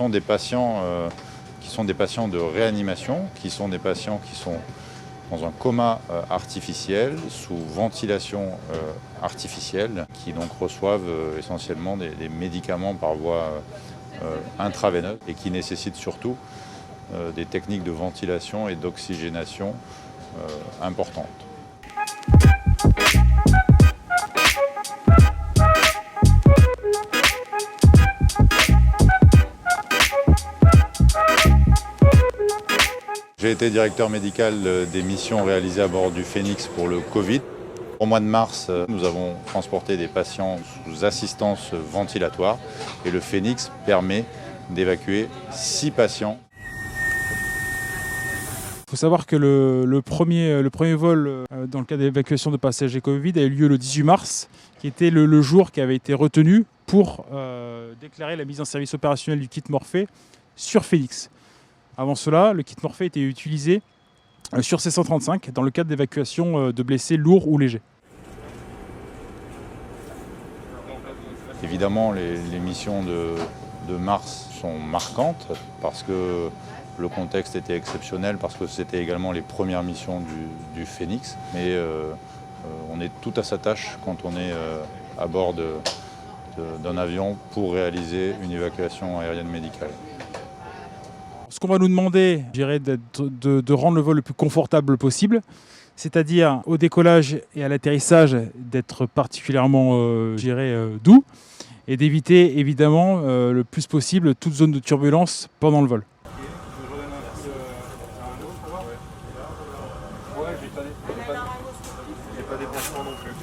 sont des patients de réanimation, qui sont des patients qui sont dans un coma artificiel, sous ventilation artificielle, qui donc reçoivent essentiellement des médicaments par voie intraveineuse et qui nécessitent surtout des techniques de ventilation et d'oxygénation importantes. J'ai été directeur médical des missions réalisées à bord du Phénix pour le Covid. Au mois de mars, nous avons transporté des patients sous assistance ventilatoire et le Phénix permet d'évacuer 6 patients. Il faut savoir que le premier vol dans le cas d'évacuation de passagers Covid a eu lieu le 18 mars, qui était le jour qui avait été retenu pour déclarer la mise en service opérationnel du kit Morphée sur Phénix. Avant cela, le kit Morphée était utilisé sur C-135 dans le cadre d'évacuation de blessés lourds ou légers. Évidemment, les missions de mars sont marquantes parce que le contexte était exceptionnel, parce que c'était également les premières missions du Phénix. Mais on est tout à sa tâche quand on est à bord d'un avion pour réaliser une évacuation aérienne médicale. Ce qu'on va nous demander, je dirais, de rendre le vol le plus confortable possible, c'est-à-dire au décollage et à l'atterrissage d'être particulièrement doux et d'éviter évidemment le plus possible toute zone de turbulence pendant le vol.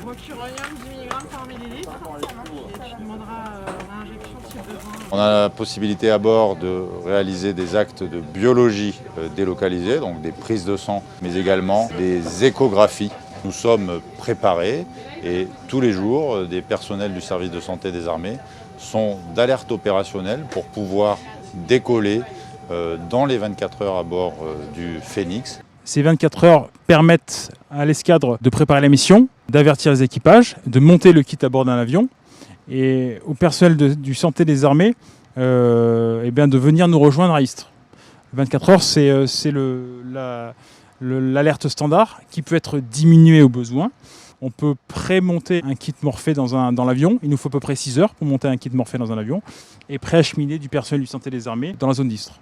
Moi, curonium, 10 mg par millilitre. Et tu demanderas l'injection si besoin. On a la possibilité à bord de réaliser des actes de biologie délocalisés, donc des prises de sang, mais également des échographies. Nous sommes préparés et tous les jours, des personnels du service de santé des armées sont d'alerte opérationnelle pour pouvoir décoller dans les 24 heures à bord du Phénix. Ces 24 heures permettent à l'escadre de préparer la mission, d'avertir les équipages, de monter le kit à bord d'un avion et au personnel du santé des armées de venir nous rejoindre à Istres. 24 heures, c'est l'alerte standard qui peut être diminuée au besoin. On peut pré-monter un kit Morphée dans l'avion. Il nous faut à peu près 6 heures pour monter un kit Morphée dans un avion et pré-acheminer du personnel du santé des armées dans la zone d'Istres.